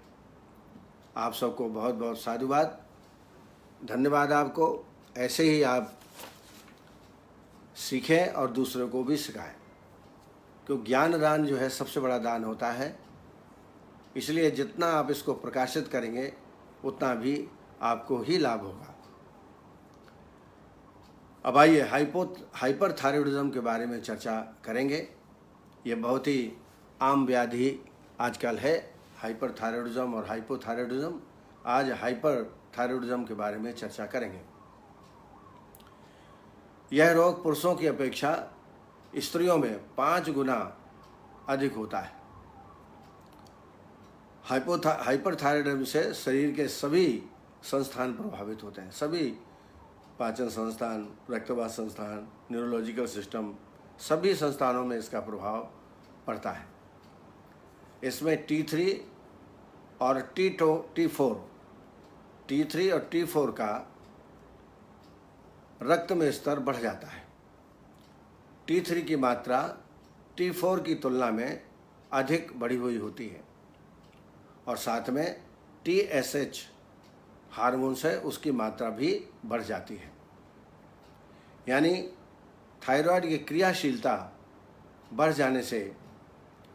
आप सबको बहुत बहुत साधुवाद, धन्यवाद आपको। ऐसे ही आप सीखें और दूसरों को भी सिखाएं, क्योंकि ज्ञान दान जो है सबसे बड़ा दान होता है। इसलिए जितना आप इसको प्रकाशित करेंगे उतना भी आपको ही लाभ होगा। अब आइए हाइपरथायरॉयडिज्म के बारे में चर्चा करेंगे। ये बहुत ही आम व्याधि आजकल है, हाइपरथायरॉयडिज्म और हाइपोथायरॉयडिज्म। आज हाइपरथायरॉयडिज्म के बारे में चर्चा करेंगे। यह रोग पुरुषों की अपेक्षा स्त्रियों में 5 गुना अधिक होता है। हाइपरथायरॉयडिज्म से शरीर के सभी संस्थान प्रभावित होते हैं, सभी पाचन संस्थान, रक्तवात संस्थान, न्यूरोलॉजिकल सिस्टम, सभी संस्थानों में इसका प्रभाव पड़ता है। इसमें T3 और T4 और T4 का रक्त में स्तर बढ़ जाता है। T3 की मात्रा T4 की तुलना में अधिक बढ़ी हुई होती है और साथ में TSH हार्मोन्स है उसकी मात्रा भी बढ़ जाती है। यानी थायराइड की क्रियाशीलता बढ़ जाने से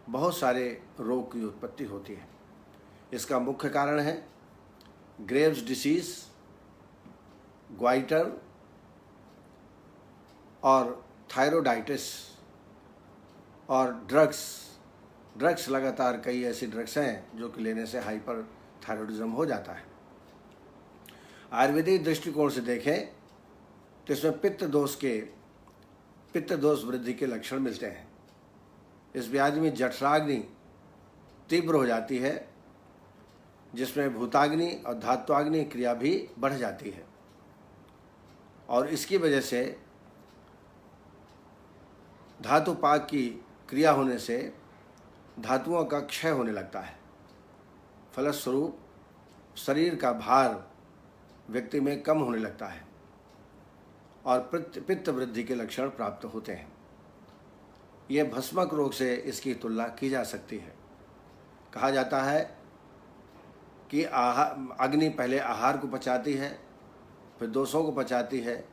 बहुत सारे रोग की उत्पत्ति होती है। इसका मुख्य कारण है ग्रेव्स डिसीज, ग्वाइटर और थायरोडाइटिस और ड्रग्स लगातार कई ऐसी ड्रग्स हैं जो कि लेने से हाइपर थायराइडिज्म हो जाता है। आयुर्वेदिक दृष्टिकोण से देखें तो इसमें पित्त दोष वृद्धि के लक्षण मिलते हैं। इस व्याधि में जठराग्नि तीव्र हो जाती है जिसमें भूताग्नि और धात्वाग्नि क्रिया भी बढ़ जाती है और इसकी वजह से धातुपाक की क्रिया होने से धातुओं का क्षय होने लगता है। फलस्वरूप शरीर का भार व्यक्ति में कम होने लगता है और पित्त वृद्धि के लक्षण प्राप्त होते हैं। यह भस्मक रोग से इसकी तुलना की जा सकती है। कहा जाता है कि अग्नि पहले आहार को पचाती है, फिर दोषों को पचाती है,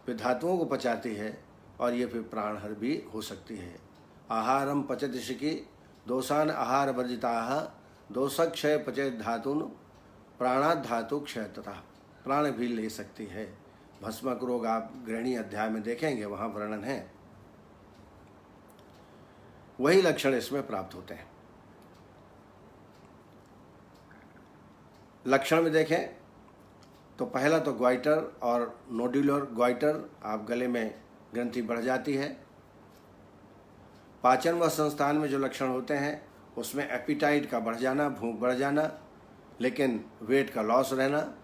फिर धातुओं को पचाती है और ये फिर प्राणहर भी हो सकती है। आहारम पचति शिखी दोषान आहार वर्जिताः दोषक्षय पचेत धातुन प्राणात् धातु क्षय तथा प्राण भी ले सकती है। भस्मक रोग आप गृहिणी अध्याय में देखेंगे, वहाँ वर्णन है। वही लक्षण इसमें प्राप्त होते हैं। लक्षण में देखें तो पहला तो ग्वाइटर और नोड्यूलर ग्वाइटर, आप गले में ग्रंथि बढ़ जाती है। पाचन व संस्थान में जो लक्षण होते हैं उसमें एपिटाइट का बढ़ जाना, भूख बढ़ जाना, लेकिन वेट का लॉस रहना,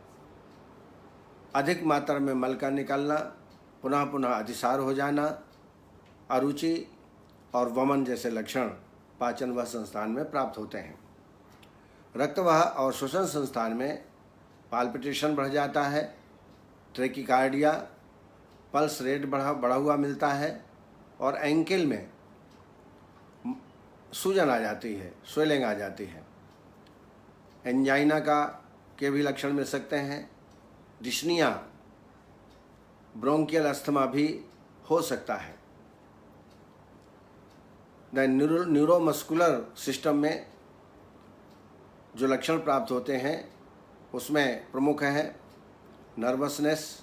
अधिक मात्रा में मल का निकलना, पुनः पुनः अतिसार हो जाना, अरुचि और वमन जैसे लक्षण पाचन व संस्थान में प्राप्त होते हैं। रक्तवाह और श्वसन संस्थान में पाल्पिटेशन बढ़ जाता है, ट्रेकिकार्डिया, पल्स रेट बढ़ा हुआ मिलता है और एंकल में सूजन आ जाती है, स्वेलिंग आ जाती है। एंजाइना के भी लक्षण मिल सकते हैं। डिस्निया, ब्रोंकियल अस्थमा भी हो सकता है। न्यूरोमस्कुलर सिस्टम में जो लक्षण प्राप्त होते हैं उसमें प्रमुख है नर्वसनेस,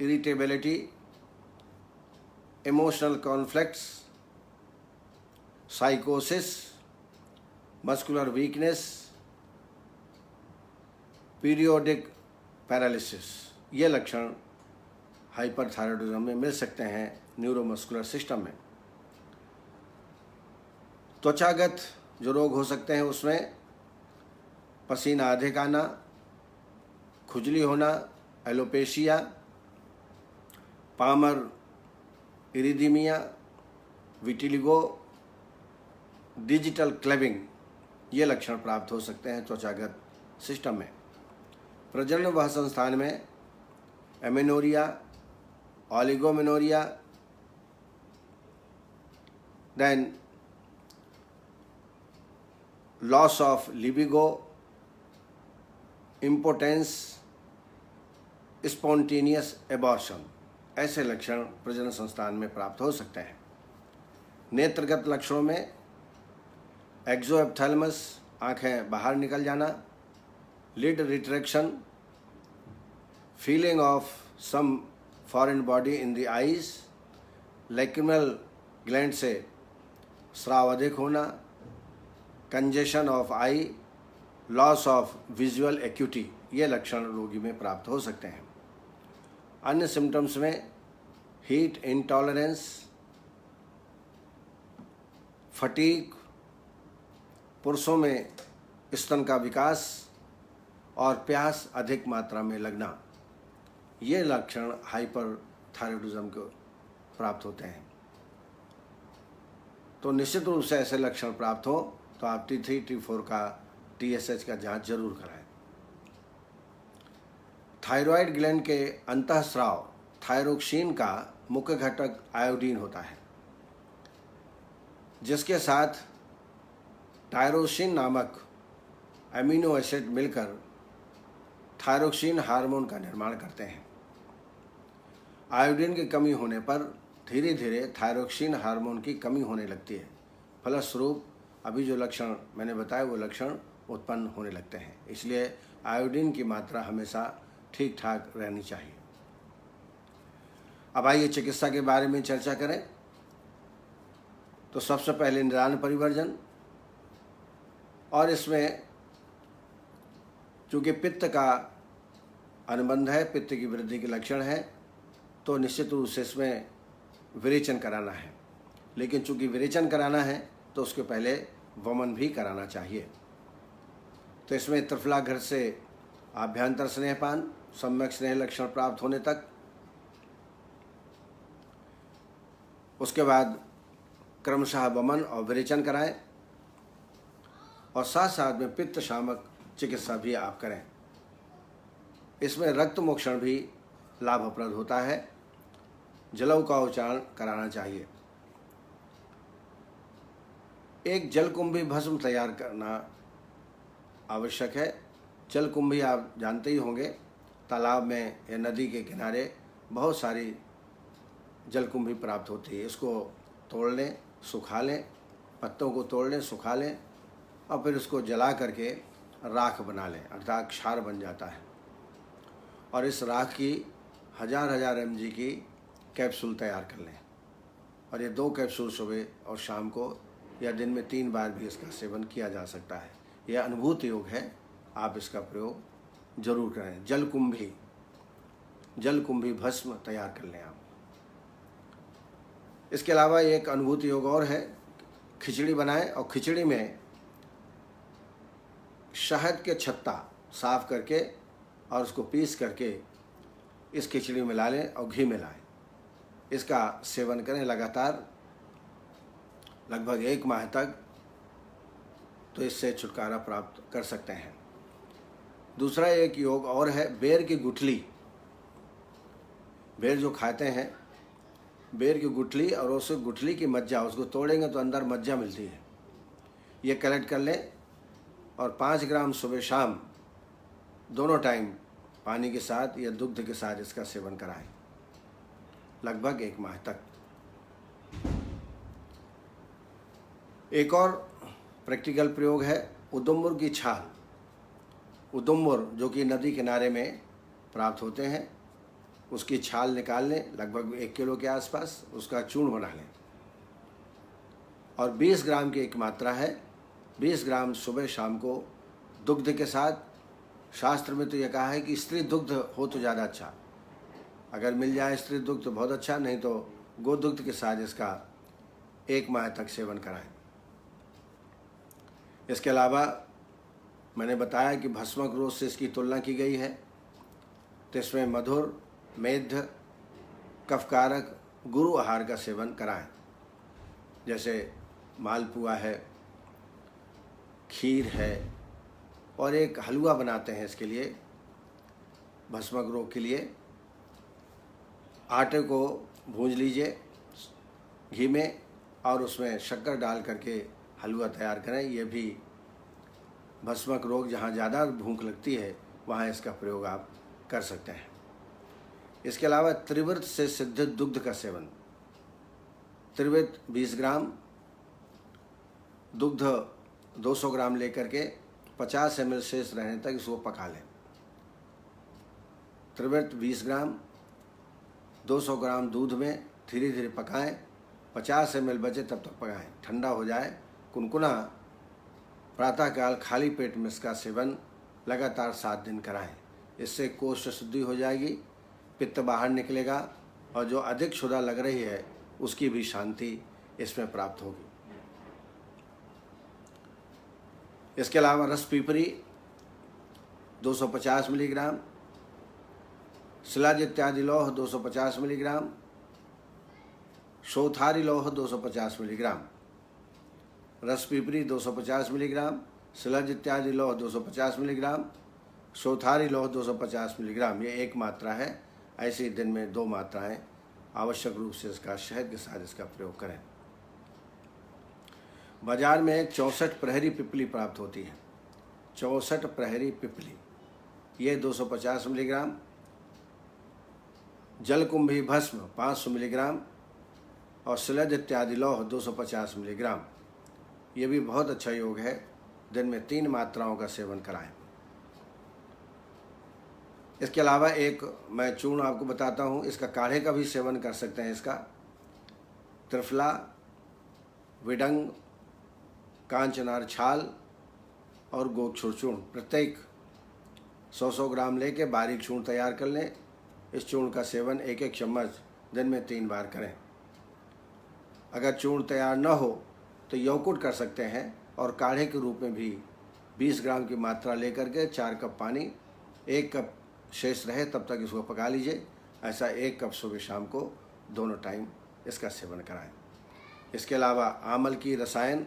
इरिटेबिलिटी, इमोशनल कॉन्फ्लिक्ट्स, साइकोसिस, मस्कुलर वीकनेस, पीरियोडिक पैरालिसिस। ये लक्षण हाइपरथायराइडिज्म में मिल सकते हैं न्यूरोमस्कुलर सिस्टम में। त्वचागत जो रोग हो सकते हैं उसमें पसीना अधिक आना, खुजली होना, एलोपेशिया, पामर इरिदीमिया, विटिलिगो, डिजिटल क्लेविंग, ये लक्षण प्राप्त हो सकते हैं त्वचागत सिस्टम में। प्रजनन वह संस्थान में amenorrhoea, oligomenorrhoea, then loss of libido, impotence, spontaneous abortion, ऐसे लक्षण प्रजनन संस्थान में प्राप्त हो सकते हैं। नेत्रगत लक्षणों में एक्सोएप्थैलमस, आँखें बाहर निकल जाना, lid retraction, feeling of some foreign body in the eyes, lacrimal gland से स्राव अधिक होना, congestion of eye, loss of visual acuity, ये लक्षण रोगी में प्राप्त हो सकते हैं। अन्य सिम्टम्स में हीट इंटॉलरेंस, फटीग, पुरुषों में स्तन का विकास और प्यास अधिक मात्रा में लगना, ये लक्षण हाइपरथायराइडिज्म को प्राप्त होते हैं। तो निश्चित रूप से ऐसे लक्षण प्राप्त हो तो आप T3, T4 का, TSH का जांच जरूर कराएं। थायराइड ग्लैंड के अंतःस्राव थायरोक्सिन का मुख्य घटक आयोडीन होता है, जिसके साथ टायरोसिन नामक एमिनो एसिड मिलकर थायरोक्सिन हार्मोन का निर्माण करते हैं। आयोडीन की कमी होने पर धीरे धीरे थायरोक्सिन हार्मोन की कमी होने लगती है। फलस्वरूप अभी जो लक्षण मैंने बताया वो लक्षण उत्पन्न होने लगते हैं। इसलिए आयोडीन की मात्रा हमेशा ठीक ठाक रहनी चाहिए। अब आइए चिकित्सा के बारे में चर्चा करें। तो सबसे पहले निदान परिवर्जन, और इसमें चूँकि पित्त का अनुबंध है, पित्त की वृद्धि के लक्षण है, तो निश्चित रूप से इसमें विरेचन कराना है। लेकिन चूँकि विरेचन कराना है तो उसके पहले वमन भी कराना चाहिए। तो इसमें त्रिफलाघ्र से आभ्यंतर स्नेहपान, सम्यक स्नेह लक्षण प्राप्त होने तक, उसके बाद क्रमशः वमन और विरेचन कराएं, और साथ साथ में पित्त शामक चिकित्सा भी आप करें। इसमें रक्त मोक्षण भी लाभप्रद होता है। जलऊ का उच्चारण कराना चाहिए। एक जलकुंभी भस्म तैयार करना आवश्यक है। जलकुंभी आप जानते ही होंगे, तालाब में या नदी के किनारे बहुत सारी जलकुंभी प्राप्त होती है। इसको तोड़ लें, सुखा लें, पत्तों को तोड़ लें, सुखा लें, और फिर उसको जला करके राख बना लें, अर्थात क्षार बन जाता है। और इस राख की 1000 mg की कैप्सूल तैयार कर लें, और ये 2 कैप्सूल सुबह और शाम को या दिन में 3 बार भी इसका सेवन किया जा सकता है। यह अनुभूत योग है, आप इसका प्रयोग जरूर करें। जलकुंभी भस्म तैयार कर लें आप। इसके अलावा एक अनुभूति योग और है, खिचड़ी बनाएं और खिचड़ी में शहद के छत्ता साफ करके और उसको पीस करके इस खिचड़ी में मिला लें और घी मिलाएं। इसका सेवन करें लगातार लगभग 1 माह तक, तो इससे छुटकारा प्राप्त कर सकते हैं। दूसरा एक योग और है, बेर की गुठली। बेर जो खाते हैं, बेर की गुठली और उस गुठली की मज्जा, उसको तोड़ेंगे तो अंदर मज्जा मिलती है। ये कलेक्ट कर लें और 5 ग्राम सुबह शाम दोनों टाइम पानी के साथ या दुग्ध के साथ इसका सेवन कराएं लगभग 1 माह तक। एक और प्रैक्टिकल प्रयोग है, उदुम्बुर की छाल। उदुम्बुर जो कि नदी किनारे में प्राप्त होते हैं, उसकी छाल निकाल लें, लगभग 1 किलो के आसपास उसका चूर्ण बना लें, और 20 ग्राम की एक मात्रा है। 20 ग्राम सुबह शाम को दुग्ध के साथ। शास्त्र में तो यह कहा है कि स्त्री दुग्ध हो तो ज़्यादा अच्छा, अगर मिल जाए स्त्री दुग्ध तो बहुत अच्छा, नहीं तो गोदुग्ध के साथ इसका 1 माह तक सेवन कराएं। इसके अलावा मैंने बताया कि भस्मक रोग से इसकी तुलना की गई है, तो इसमें मधुर, मेध, कफकारक गुरु आहार का सेवन कराएं, जैसे मालपुआ है, खीर है, और एक हलवा बनाते हैं इसके लिए, भस्मक रोग के लिए। आटे को भूंज लीजिए घी में और उसमें शक्कर डाल करके हलवा तैयार करें। यह भी भस्मक रोग, जहाँ ज़्यादा भूख लगती है वहाँ इसका प्रयोग आप कर सकते हैं। इसके अलावा त्रिवृत से सिद्ध दुग्ध का सेवन। त्रिवृत 20 ग्राम, दुग्ध 200 ग्राम लेकर के 50 ml शेष रहने तक इसको पका लें। त्रिवृत 20 ग्राम 200 ग्राम दूध में धीरे धीरे पकाएं, 50 ml बचे तब तक पकाएं, ठंडा हो जाए, कुनकुना प्रातःकाल खाली पेट में इसका सेवन लगातार 7 दिन कराएं। इससे कोष्ठ शुद्धि हो जाएगी, पित्त बाहर निकलेगा, और जो अधिक क्षुधा लग रही है उसकी भी शांति इसमें प्राप्त होगी। इसके अलावा रस पीपरी 250 मिलीग्राम, शिलाज इत्यादि लौह 250 मिलीग्राम, शोथारी लौह 250 मिलीग्राम। रस पीपरी 250 मिलीग्राम, शिलाज इत्यादि लौह 250 मिलीग्राम, शोथारी लौह 250 मिलीग्राम। ये एक मात्रा है। ऐसे दिन में 2 मात्राएं आवश्यक रूप से इसका शहद के साथ इसका प्रयोग करें। बाजार में 64 प्रहरी पिपली प्राप्त होती है। 64 प्रहरी पिपली, ये 250 मिलीग्राम। जलकुंभी भस्म 500 मिलीग्राम और शलद इत्यादि लौह 250 मिलीग्राम। ये भी बहुत अच्छा योग है। दिन में 3 मात्राओं का सेवन कराएं। इसके अलावा एक मैं चूर्ण आपको बताता हूँ, इसका काढ़े का भी सेवन कर सकते हैं। इसका त्रिफला, विडंग, कांचनार छाल और गोक्षुर चूर्ण प्रत्येक 100-100 ग्राम लेके बारीक चूर्ण तैयार कर लें। इस चूर्ण का सेवन 1-1 चम्मच दिन में 3 बार करें। अगर चूर्ण तैयार न हो तो यौकुट कर सकते हैं और काढ़े के रूप में भी 20 ग्राम की मात्रा लेकर के 4 कप पानी, 1 कप शेष रहे तब तक इसको पका लीजिए। ऐसा 1 कप सुबह शाम को दोनों टाइम इसका सेवन कराएं। इसके अलावा आमल की रसायन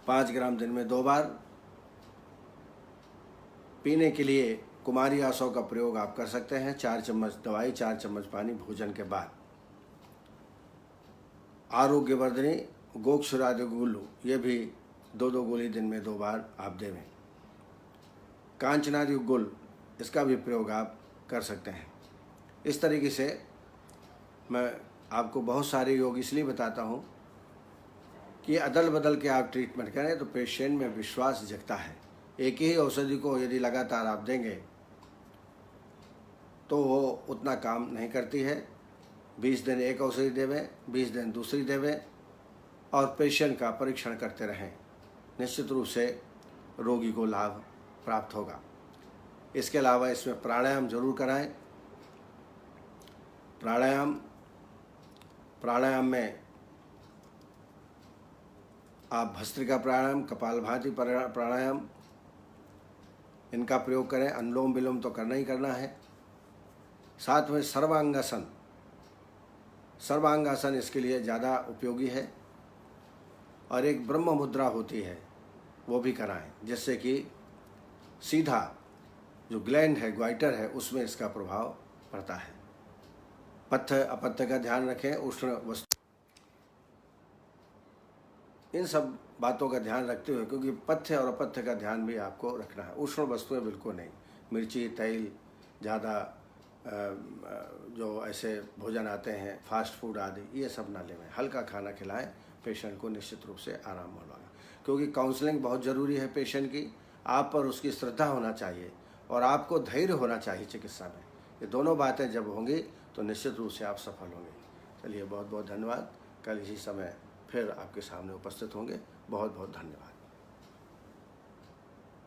5 ग्राम दिन में 2 बार। पीने के लिए कुमारी आसव का प्रयोग आप कर सकते हैं। 4 चम्मच दवाई, 4 चम्मच पानी भोजन के बाद। आरोग्यवर्धनी गोक्षुरादि गुल्लू, ये भी 2-2 गोली दिन में 2 बार आप देवें। कांचनादि गुल, इसका भी प्रयोग आप कर सकते हैं। इस तरीके से मैं आपको बहुत सारे योग इसलिए बताता हूँ कि अदल बदल के आप ट्रीटमेंट करें तो पेशेंट में विश्वास जगता है। एक ही औषधि को यदि लगातार आप देंगे तो वो उतना काम नहीं करती है। 20 दिन एक औषधि देवें, 20 दिन दूसरी देवें और पेशेंट का परीक्षण करते रहें। निश्चित रूप से रोगी को लाभ प्राप्त होगा। इसके अलावा इसमें प्राणायाम जरूर कराएं। प्राणायाम में आप भस्त्रिका प्राणायाम, कपालभाति प्राणायाम, इनका प्रयोग करें। अनुलोम विलोम तो करना ही करना है। साथ में सर्वांगासन इसके लिए ज़्यादा उपयोगी है। और एक ब्रह्म मुद्रा होती है, वो भी कराएं, जिससे कि सीधा जो ग्लैंड है, ग्वाइटर है, उसमें इसका प्रभाव पड़ता है। पथ्य अपथ्य का ध्यान रखें। उष्ण वस्तु, इन सब बातों का ध्यान रखते हुए, क्योंकि पथ्य और अपथ्य का ध्यान भी आपको रखना है। उष्ण वस्तुएं बिल्कुल नहीं, मिर्ची, तेल, ज़्यादा जो ऐसे भोजन आते हैं, फास्ट फूड आदि, ये सब ना लें। हल्का खाना खिलाएं, पेशेंट को निश्चित रूप से आराम मिलेगा। क्योंकि काउंसलिंग बहुत ज़रूरी है पेशेंट की। आप पर उसकी श्रद्धा होना चाहिए और आपको धैर्य होना चाहिए चिकित्सा में। ये दोनों बातें जब होंगी तो निश्चित रूप से आप सफल होंगे। चलिए, बहुत बहुत धन्यवाद। कल इसी समय फिर आपके सामने उपस्थित होंगे। बहुत बहुत धन्यवाद।